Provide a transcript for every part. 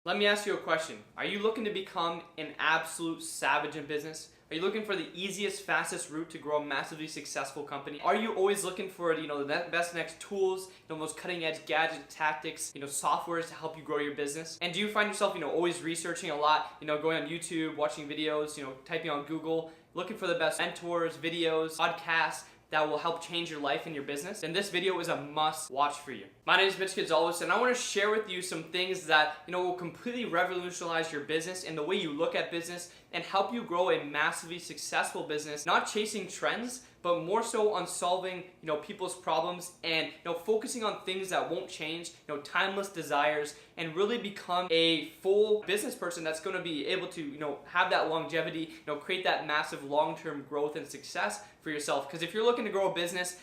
Let me ask you a question. Are you looking to become an absolute savage in business? Are you looking for the easiest, fastest route to grow a massively successful company? Are you always looking for, the best next tools, most cutting edge gadget tactics, softwares to help you grow your business? And do you find yourself, always researching a lot, going on YouTube, watching videos, typing on Google, looking for the best mentors, videos, podcasts that will help change your life and your business? Then this video is a must watch for you. My name is Mitch Gonzalez, and I want to share with you some things that will completely revolutionize your business and the way you look at business and help you grow a massively successful business, not chasing trends, but more so on solving people's problems and focusing on things that won't change, timeless desires, and really become a full business person that's going to be able to have that longevity, create that massive long-term growth and success for yourself. Because if you're looking to grow a business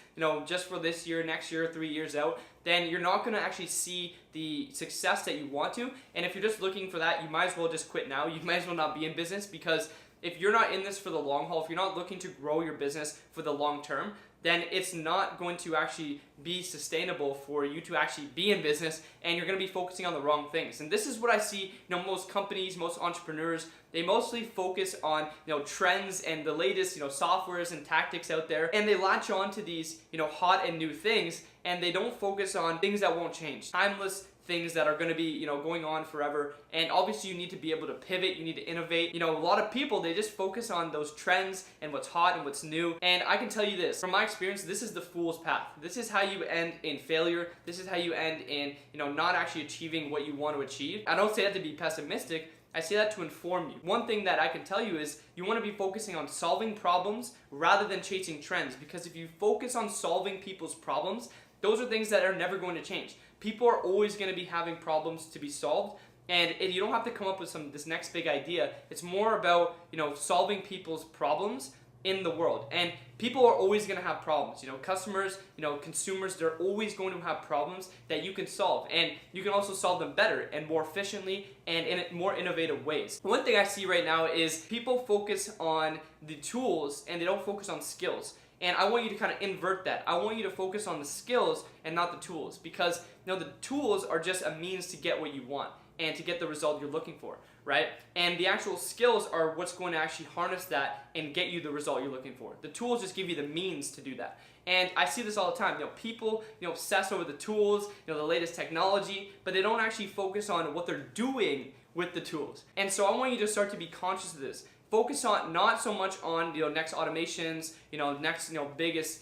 just for this year, next year, 3 years out, then you're not going to actually see the success that you want to. And if you're just looking for that, you might as well just quit now. You might as well not be in business, because if you're not in this for the long haul, if you're not looking to grow your business for the long term, then it's not going to actually be sustainable for you to actually be in business, and you're going to be focusing on the wrong things. And this is what I see, most companies, most entrepreneurs, they mostly focus on, trends and the latest, softwares and tactics out there, and they latch on to these, hot and new things, and they don't focus on things that won't change. Timeless things that are going to be going on forever. And obviously you need to be able to pivot, you need to innovate. A lot of people, they just focus on those trends and what's hot and what's new. And I can tell you this, from my experience, this is the fool's path. This is how you end in failure. This is how you end in not actually achieving what you want to achieve. I don't say that to be pessimistic, I say that to inform you. One thing that I can tell you is you want to be focusing on solving problems rather than chasing trends, because if you focus on solving people's problems, those are things that are never going to change. People are always going to be having problems to be solved, and you don't have to come up with this next big idea. It's more about solving people's problems in the world. And people are always going to have problems. Customers, consumers, they're always going to have problems that you can solve, and you can also solve them better and more efficiently and in more innovative ways. One thing I see right now is people focus on the tools and they don't focus on skills. And I want you to kind of invert that. I want you to focus on the skills and not the tools, because the tools are just a means to get what you want and to get the result you're looking for, right? And the actual skills are what's going to actually harness that and get you the result you're looking for. The tools just give you the means to do that. And I see this all the time. People obsess over the tools, the latest technology, but they don't actually focus on what they're doing with the tools. And so I want you to start to be conscious of this. Focus on not so much on next automations, next biggest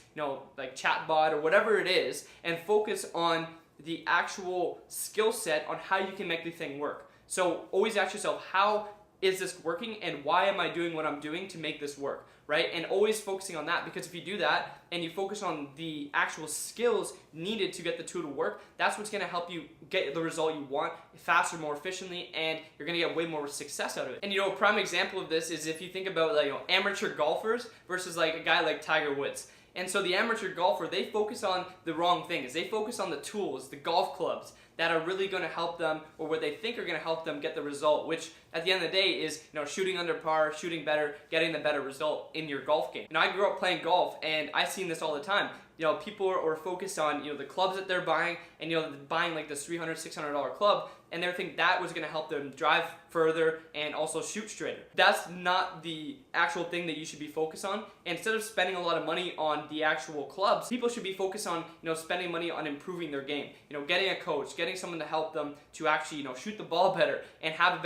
like chatbot or whatever it is, and focus on the actual skill set on how you can make the thing work. So always ask yourself, how is this working, and why am I doing what I'm doing to make this work, right? And always focusing on that, because if you do that and you focus on the actual skills needed to get the tool to work, that's what's going to help you get the result you want faster, more efficiently, and you're going to get way more success out of it. And a prime example of this is if you think about amateur golfers versus a guy like Tiger Woods. And so the amateur golfer, they focus on the wrong things. They focus on the tools, the golf clubs that are really going to help them, or what they think are going to help them get the result, which at the end of the day is shooting under par, shooting better, getting the better result in your golf game. I grew up playing golf, and I've seen this all the time. People are focused on the clubs that they're buying, and buying this $300, $600 club, and they think that was going to help them drive further and also shoot straighter. That's not the actual thing that you should be focused on. Instead of spending a lot of money on the actual clubs, people should be focused on spending money on improving their game. Getting a coach, getting someone to help them to actually shoot the ball better and have a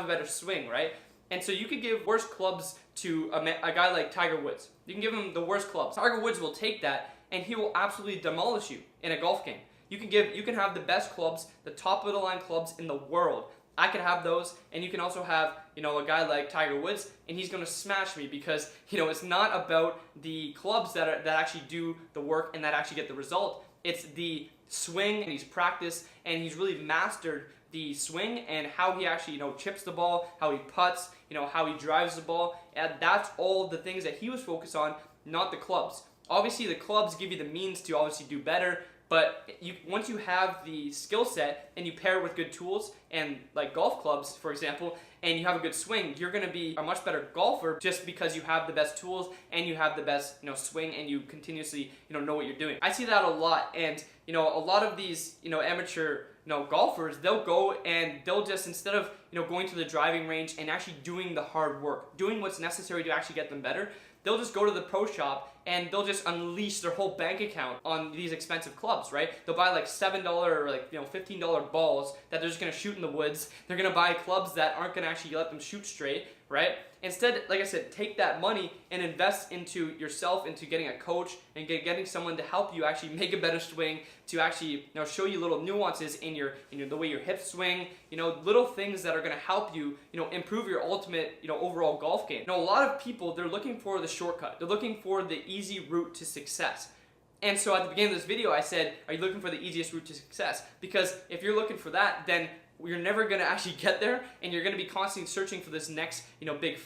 better swing, right? And so you could give worse clubs to a guy like Tiger Woods. You can give him the worst clubs. Tiger Woods will take that, and he will absolutely demolish you in a golf game. You can have the best clubs, the top of the line clubs in the world. I could have those, and you can also have a guy like Tiger Woods, and he's going to smash me, because it's not about the clubs that actually do the work and that actually get the result. It's the swing, and he's practiced, and he's really mastered the swing and how he actually chips the ball, how he putts, how he drives the ball, and that's all the things that he was focused on, not the clubs. Obviously the clubs give you the means to obviously do better, but once you have the skill set and you pair it with good tools and like golf clubs, for example, and you have a good swing, you're going to be a much better golfer just because you have the best tools and you have the best swing, and you continuously know what you're doing. I see that a lot, and a lot of these amateur golfers, they'll go and they'll just, instead of going to the driving range and actually doing the hard work, doing what's necessary to actually get them better, they'll just go to the pro shop and they'll just unleash their whole bank account on these expensive clubs, right? They'll buy like $7 or like $15 balls that they're just gonna shoot in the woods. They're gonna buy clubs that aren't gonna actually let them shoot straight, right? Instead, like I said, take that money and invest into yourself, into getting a coach and getting someone to help you actually make a better swing, to actually show you little nuances in your the way your hips swing, little things that are going to help you improve your ultimate overall golf game. A lot of people, they're looking for the shortcut. They're looking for the easy route to success. And so at the beginning of this video, I said, are you looking for the easiest route to success? Because if you're looking for that, then you're never going to actually get there, and you're going to be constantly searching for this next big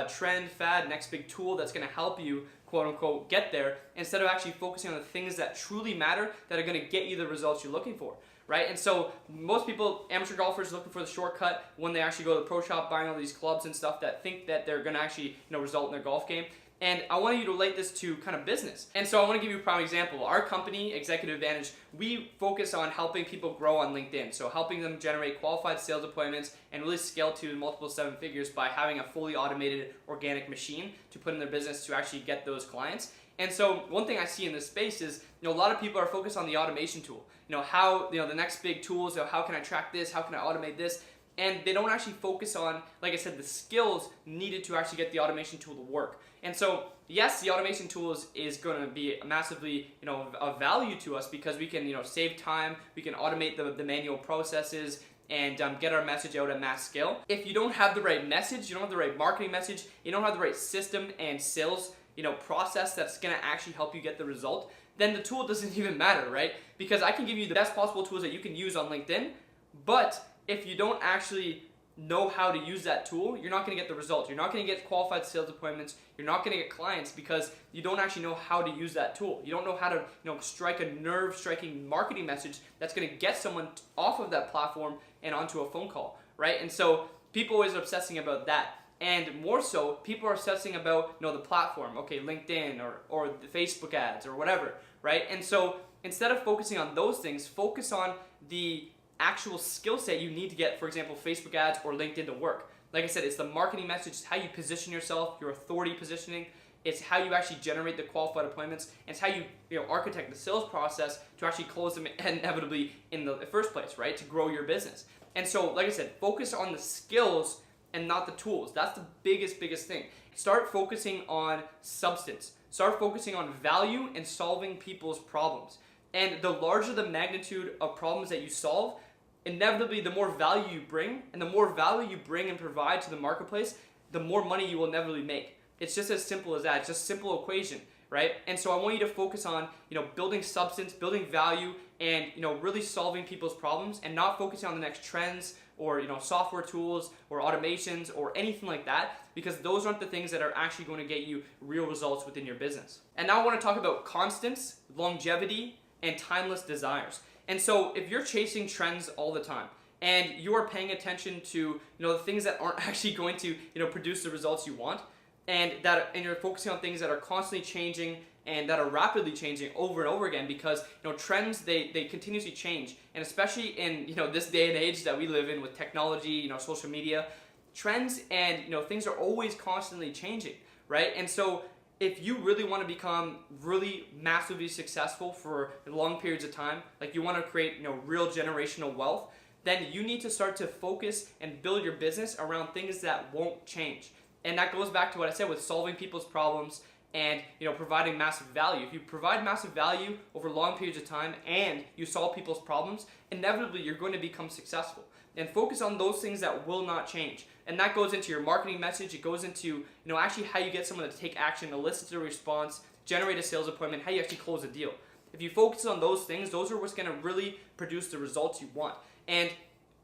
trend, fad, next big tool that's going to help you, quote unquote, get there, instead of actually focusing on the things that truly matter, that are going to get you the results you're looking for, right? And so most people, amateur golfers, looking for the shortcut when they actually go to the pro shop, buying all these clubs and stuff, that think that they're going to actually result in their golf game. And I want you to relate this to kind of business. And so I want to give you a prime example. Our company, Executive Advantage, we focus on helping people grow on LinkedIn. So helping them generate qualified sales appointments and really scale to multiple 7 figures by having a fully automated organic machine to put in their business to actually get those clients. And so one thing I see in this space is, a lot of people are focused on the automation tool. How, the next big tools, how can I track this? How can I automate this? And they don't actually focus on, like I said, the skills needed to actually get the automation tool to work. And so, yes, the automation tool is going to be massively, of value to us, because we can, save time, we can automate the manual processes, and get our message out at mass scale. If you don't have the right message, you don't have the right marketing message, you don't have the right system and sales, process that's going to actually help you get the result, then the tool doesn't even matter, right? Because I can give you the best possible tools that you can use on LinkedIn, but if you don't actually know how to use that tool, you're not going to get the results. You're not going to get qualified sales appointments. You're not going to get clients, because you don't actually know how to use that tool. You don't know how to strike a nerve-striking marketing message that's going to get someone off of that platform and onto a phone call, right? And so people always are obsessing about that. And more so, people are obsessing about the platform, okay, LinkedIn or the Facebook ads or whatever, right? And so instead of focusing on those things, focus on the actual skill set you need to get, for example, Facebook ads or LinkedIn to work. Like I said, it's the marketing message, it's how you position yourself, your authority positioning, it's how you actually generate the qualified appointments, and it's how you architect the sales process to actually close them inevitably in the first place, right? To grow your business. And so, like I said, focus on the skills and not the tools. That's the biggest thing. Start focusing on substance. Start focusing on value and solving people's problems. And the larger the magnitude of problems that you solve, inevitably the more value you bring, and the more value you bring and provide to the marketplace, the more money you will inevitably make. It's just as simple as that. It's just a simple equation, right? And so I want you to focus on, building substance, building value, and, really solving people's problems, and not focusing on the next trends or, software tools or automations or anything like that, because those aren't the things that are actually going to get you real results within your business. And now I want to talk about constants, longevity, and timeless desires. And so if you're chasing trends all the time, and you are paying attention to the things that aren't actually going to produce the results you want, and you're focusing on things that are constantly changing and that are rapidly changing over and over again, because trends, they continuously change, and especially in this day and age that we live in with technology, social media, trends and things are always constantly changing, right? And so if you really want to become really massively successful for long periods of time, like you want to create real generational wealth, then you need to start to focus and build your business around things that won't change. And that goes back to what I said with solving people's problems and providing massive value. If you provide massive value over long periods of time and you solve people's problems, inevitably you're going to become successful. And focus on those things that will not change. And that goes into your marketing message. It goes into actually how you get someone to take action, elicit a response, generate a sales appointment, how you actually close a deal. If you focus on those things, those are what's going to really produce the results you want. And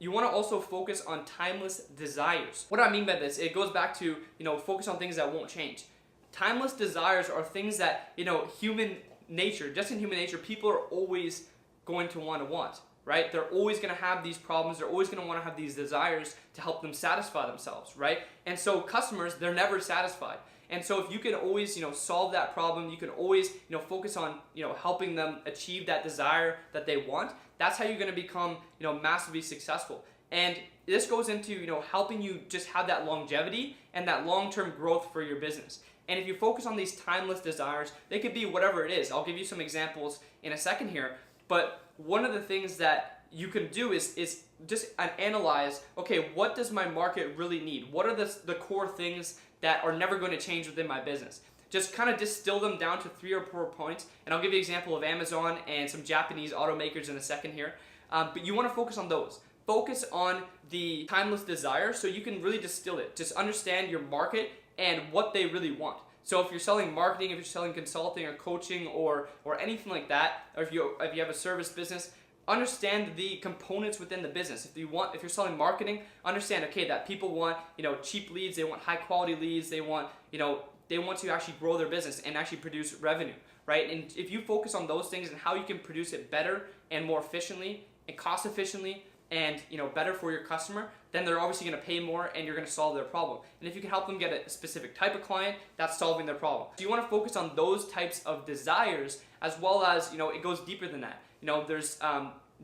you want to also focus on timeless desires. What do I mean by this? It goes back to focus on things that won't change. Timeless desires are things that human nature, just in human nature, people are always going to want. Right? They're always going to have these problems. They're always going to want to have these desires to help them satisfy themselves, right? And so customers, they're never satisfied. And so if you can always, solve that problem, you can always, focus on, helping them achieve that desire that they want, that's how you're going to become, massively successful. And this goes into, helping you just have that longevity and that long-term growth for your business. And if you focus on these timeless desires, they could be whatever it is. I'll give you some examples in a second here. But one of the things that you can do is just analyze, okay, what does my market really need? What are the core things that are never going to change within my business? Just kind of distill them down to 3 or 4 points. And I'll give you an example of Amazon and some Japanese automakers in a second here. But you want to focus on those. Focus on the timeless desire so you can really distill it. Just understand your market and what they really want. So if you're selling marketing, if you're selling consulting or coaching or anything like that, or if you have a service business, understand the components within the business. If you're selling marketing, understand, okay, that people want, cheap leads, they want high quality leads, they want to actually grow their business and actually produce revenue, right? And if you focus on those things and how you can produce it better and more efficiently and cost efficiently and better for your customer, then they're obviously going to pay more and you're going to solve their problem. And if you can help them get a specific type of client, that's solving their problem. So you want to focus on those types of desires, as well as, it goes deeper than that. There's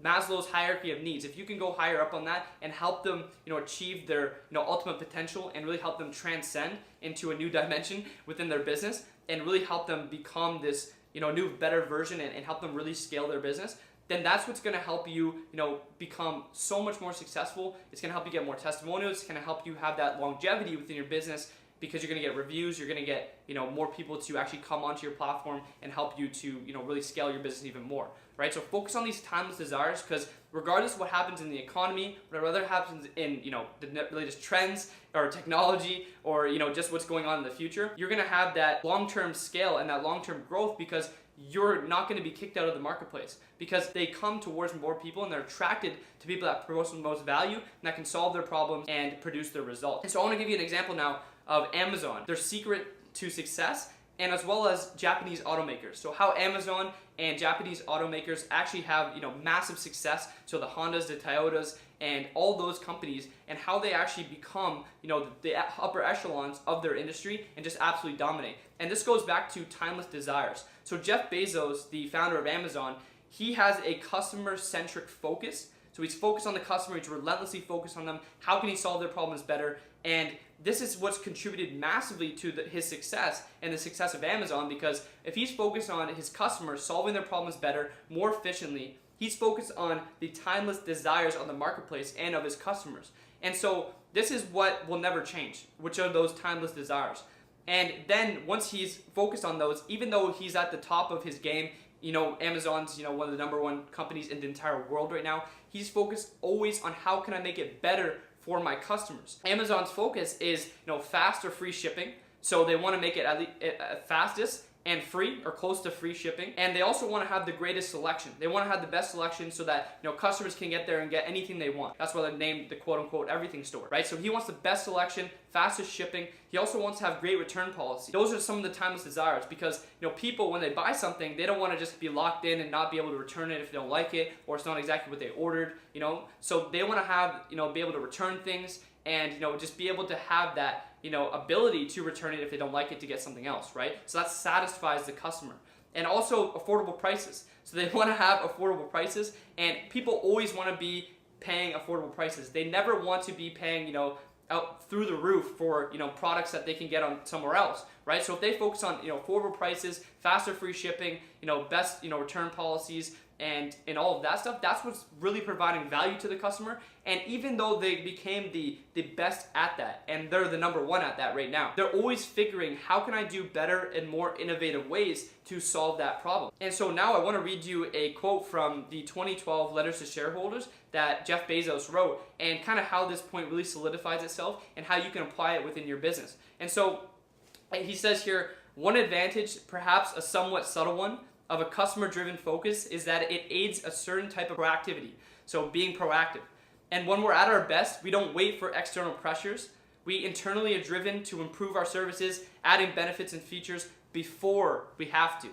Maslow's hierarchy of needs. If you can go higher up on that and help them, achieve their, ultimate potential and really help them transcend into a new dimension within their business and really help them become this, new, better version and help them really scale their business, then that's what's going to help you, become so much more successful. It's going to help you get more testimonials. It's going to help you have that longevity within your business because you're going to get reviews. You're going to get, more people to actually come onto your platform and help you to, really scale your business even more, right? So focus on these timeless desires because regardless of what happens in the economy, whatever happens in, the latest trends or technology or, just what's going on in the future, you're going to have that long-term scale and that long-term growth because you're not going to be kicked out of the marketplace because they come towards more people and they're attracted to people that provide the most value and that can solve their problems and produce their results. And so I want to give you an example now of Amazon, their secret to success, and as well as Japanese automakers. So how Amazon and Japanese automakers actually have, massive success. So the Hondas, the Toyotas, and all those companies, and how they actually become, the upper echelons of their industry and just absolutely dominate. And this goes back to timeless desires. So Jeff Bezos, the founder of Amazon, he has a customer-centric focus. So he's focused on the customer, he's relentlessly focused on them. How can he solve their problems better? And this is what's contributed massively to his success and the success of Amazon, because if he's focused on his customers solving their problems better, more efficiently, he's focused on the timeless desires of the marketplace and of his customers. And so this is what will never change, which are those timeless desires. And then once he's focused on those, even though he's at the top of his game, Amazon's, one of the #1 companies in the entire world right now, he's focused always on how can I make it better for my customers. Amazon's focus is, fast or free shipping. So they want to make it at least fastest and free or close to free shipping. And they also want to have the greatest selection. They want to have the best selection so that, customers can get there and get anything they want. That's why they named the quote unquote everything store, right? So he wants the best selection, fastest shipping. He also wants to have great return policy. Those are some of the timeless desires because, people, when they buy something, they don't want to just be locked in and not be able to return it if they don't like it or it's not exactly what they ordered, So they want to have, be able to return things and, just be able to have that, ability to return it if they don't like it to get something else, right? So that satisfies the customer. And also affordable prices. So they want to have affordable prices, and people always want to be paying affordable prices. They never want to be paying, out through the roof for, products that they can get on somewhere else, right? So if they focus on, affordable prices, faster free shipping, best, return policies, and all of that stuff, that's what's really providing value to the customer. And even though they became the best at that, and they're the #1 at that right now, they're always figuring how can I do better and more innovative ways to solve that problem. And so now I want to read you a quote from the 2012 Letters to Shareholders that Jeff Bezos wrote, and kind of how this point really solidifies itself and how you can apply it within your business. And so he says here, one advantage, perhaps a somewhat subtle one, of a customer-driven focus is that it aids a certain type of proactivity, so being proactive. And when we're at our best, we don't wait for external pressures. We internally are driven to improve our services, adding benefits and features before we have to.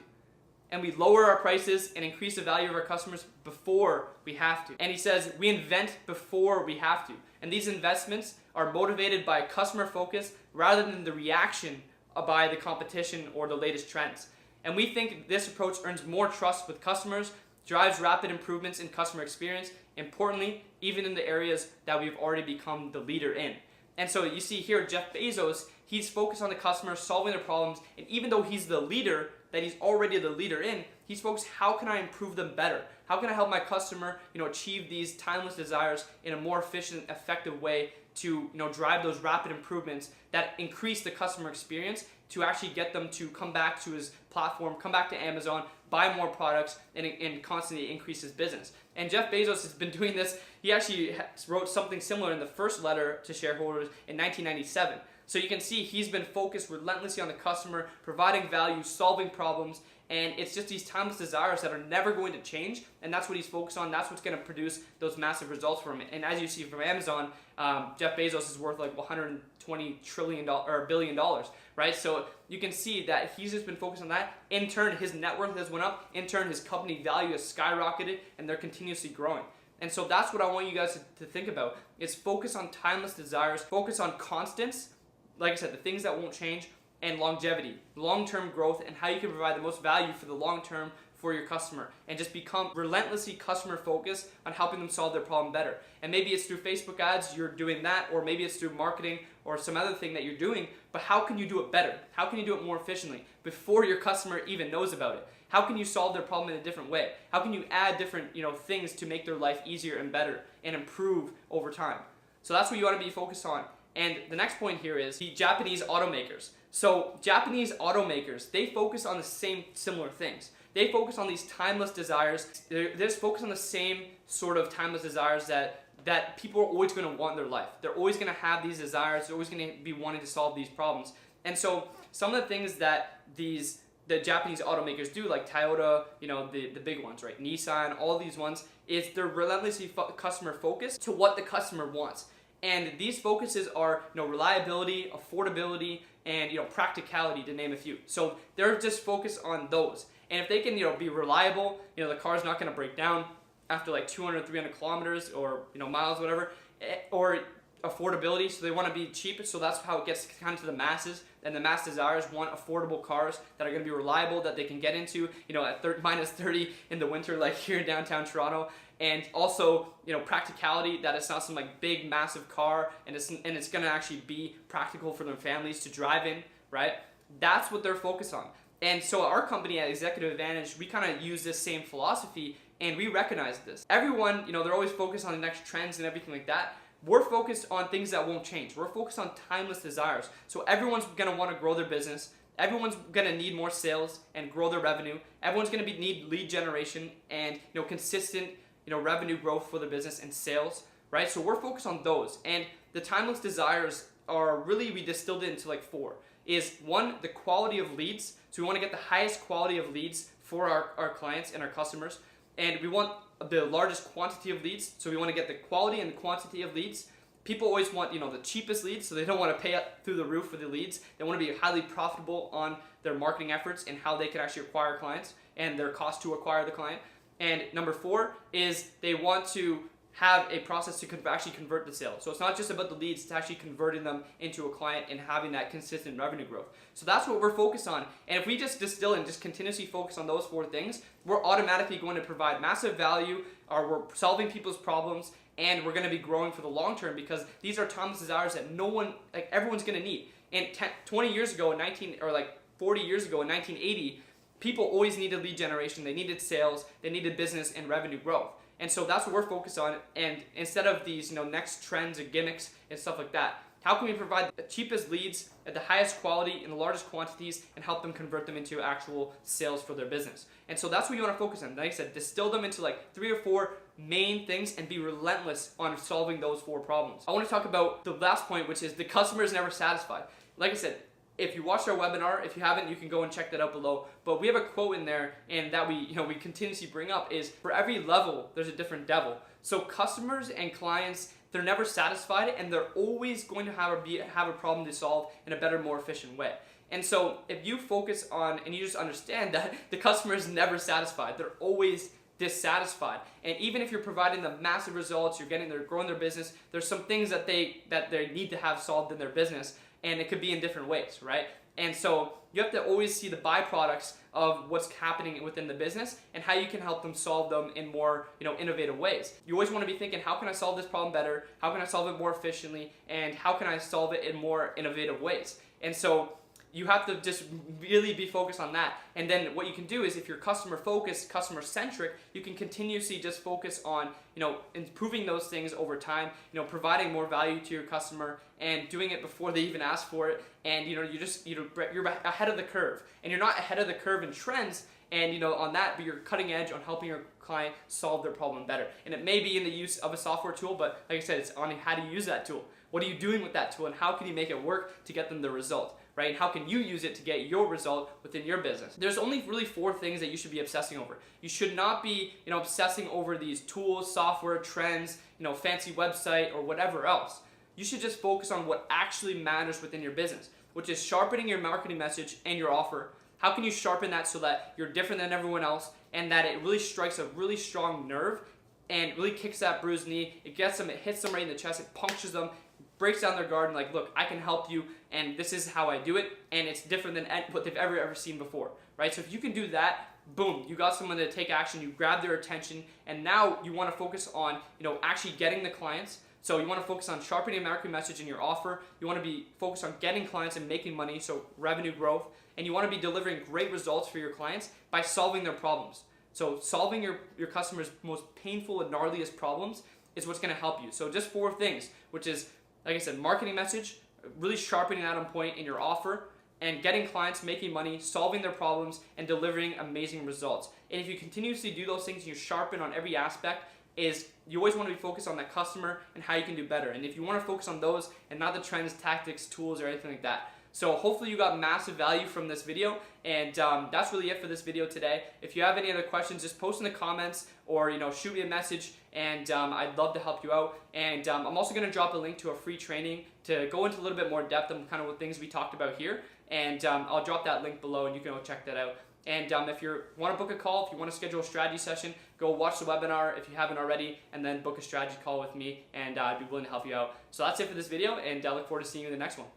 And we lower our prices and increase the value of our customers before we have to. And he says, we invent before we have to. And these investments are motivated by customer focus rather than the reaction by the competition or the latest trends. And we think this approach earns more trust with customers, drives rapid improvements in customer experience, importantly, even in the areas that we've already become the leader in. And so you see here, Jeff Bezos, he's focused on the customer, solving their problems, and even though he's the leader that he's already the leader in, he's focused, how can I improve them better? How can I help my customer, achieve these timeless desires in a more efficient, effective way to, drive those rapid improvements that increase the customer experience to actually get them to come back to his platform, come back to Amazon, buy more products, and constantly increase his business. And Jeff Bezos has been doing this. He actually wrote something similar in the first letter to shareholders in 1997. So you can see he's been focused relentlessly on the customer, providing value, solving problems, and it's just these timeless desires that are never going to change, and that's what he's focused on. That's what's going to produce those massive results for him. And as you see from Amazon, Jeff Bezos is worth like $120 billion, right? So you can see that he's just been focused on that. In turn, his net worth has went up. In turn, his company value has skyrocketed, and they're continuously growing. And so that's what I want you guys to think about, is focus on timeless desires, focus on constants, like I said, the things that won't change, and longevity, long-term growth, and how you can provide the most value for the long term for your customer, and just become relentlessly customer focused on helping them solve their problem better. And maybe it's through Facebook ads, you're doing that, or maybe it's through marketing or some other thing that you're doing, but how can you do it better? How can you do it more efficiently before your customer even knows about it? How can you solve their problem in a different way? How can you add different things to make their life easier and better and improve over time? So that's what you want to be focused on. And the next point here is the Japanese automakers. So Japanese automakers, they focus on the same similar things. They focus on these timeless desires. They're just focused on the same sort of timeless desires that people are always going to want in their life. They're always going to have these desires. They're always going to be wanting to solve these problems. And so some of the things that the Japanese automakers do, like Toyota, the big ones, right? Nissan, all these ones, is they're relentlessly customer focused to what the customer wants. And these focuses are, reliability, affordability, and practicality, to name a few. So they're just focused on those. And if they can, be reliable, the car's not going to break down after like 200, 300 kilometers or miles, whatever, or affordability. So they want to be cheap. So that's how it gets kind of to the masses. And the mass desires want affordable cars that are going to be reliable, that they can get into, at minus 30 in the winter, like here in downtown Toronto. And also, practicality, that it's not some like big, massive car, and it's going to actually be practical for their families to drive in, right? That's what they're focused on. And so our company at Executive Advantage, we kind of use this same philosophy, and we recognize this. Everyone, they're always focused on the next trends and everything like that. We're focused on things that won't change. We're focused on timeless desires. So everyone's going to want to grow their business. Everyone's going to need more sales and grow their revenue. Everyone's going to need lead generation and consistent revenue growth for the business and sales, right? So we're focused on those. And the timeless desires are really, we distilled it into like 4. Is 1, the quality of leads. So we want to get the highest quality of leads for our clients and our customers. And we want the largest quantity of leads. So we want to get the quality and the quantity of leads. People always want, the cheapest leads, so they don't want to pay up through the roof for the leads. They want to be highly profitable on their marketing efforts and how they can actually acquire clients and their cost to acquire the client. And number 4 is they want to have a process to actually convert the sale. So it's not just about the leads, it's actually converting them into a client and having that consistent revenue growth. So that's what we're focused on. And if we just distill and just continuously focus on those 4 things, we're automatically going to provide massive value, or we're solving people's problems, and we're going to be growing for the long term, because these are timeless desires that everyone's going to need. And 20 years ago, 40 years ago in 1980, people always needed lead generation, they needed sales, they needed business and revenue growth. And so that's what we're focused on. And instead of these next trends or gimmicks and stuff like that, how can we provide the cheapest leads at the highest quality in the largest quantities and help them convert them into actual sales for their business? And so that's what you want to focus on. Like I said, distill them into like 3 or 4 main things and be relentless on solving those 4 problems. I want to talk about the last point, which is the customer is never satisfied. Like I said, if you watched our webinar, if you haven't, you can go and check that out below. But we have a quote in there, and that we continuously bring up is, for every level, there's a different devil. So customers and clients, they're never satisfied, and they're always going to have a problem to solve in a better, more efficient way. And so if you focus on, and you just understand that the customer is never satisfied, they're always dissatisfied. And even if you're providing them massive results, they're growing their business, there's some things that they need to have solved in their business. And it could be in different ways, right? And so you have to always see the byproducts of what's happening within the business and how you can help them solve them in more, innovative ways. You always want to be thinking, how can I solve this problem better? How can I solve it more efficiently? And how can I solve it in more innovative ways? And so you have to just really be focused on that. And then what you can do is, if you're customer focused, customer centric, you can continuously just focus on, improving those things over time, providing more value to your customer and doing it before they even ask for it. And you're ahead of the curve, and you're not ahead of the curve in trends and on that, but you're cutting edge on helping your client solve their problem better. And it may be in the use of a software tool, but like I said, it's on how to use that tool. What are you doing with that tool, and how can you make it work to get them the result? Right? And how can you use it to get your result within your business? There's only really 4 things that you should be obsessing over. You should not be, obsessing over these tools, software, trends, fancy website or whatever else. You should just focus on what actually matters within your business, which is sharpening your marketing message and your offer. How can you sharpen that so that you're different than everyone else and that it really strikes a really strong nerve and really kicks that bruised knee? It gets them, it hits them right in the chest, it punctures them, breaks down their guard, and like, look, I can help you, and this is how I do it, and it's different than what they've ever seen before, right? So if you can do that, boom, you got someone to take action, you grab their attention, and now you want to focus on, actually getting the clients. So you want to focus on sharpening your marketing message and your offer. You want to be focused on getting clients and making money, so revenue growth, and you want to be delivering great results for your clients by solving their problems. So solving your customers' most painful and gnarliest problems is what's going to help you. So just 4 things, which is, like I said, marketing message, really sharpening that on point in your offer, and getting clients, making money, solving their problems, and delivering amazing results. And if you continuously do those things and you sharpen on every aspect, you always want to be focused on that customer and how you can do better. And if you want to focus on those and not the trends, tactics, tools, or anything like that. So hopefully you got massive value from this video, and that's really it for this video today. If you have any other questions, just post in the comments or shoot me a message, and I'd love to help you out. And I'm also going to drop a link to a free training to go into a little bit more depth on kind of what things we talked about here, and I'll drop that link below and you can go check that out. And if you want to book a call, if you want to schedule a strategy session, go watch the webinar if you haven't already, and then book a strategy call with me, and I'd be willing to help you out. So that's it for this video, and I look forward to seeing you in the next one.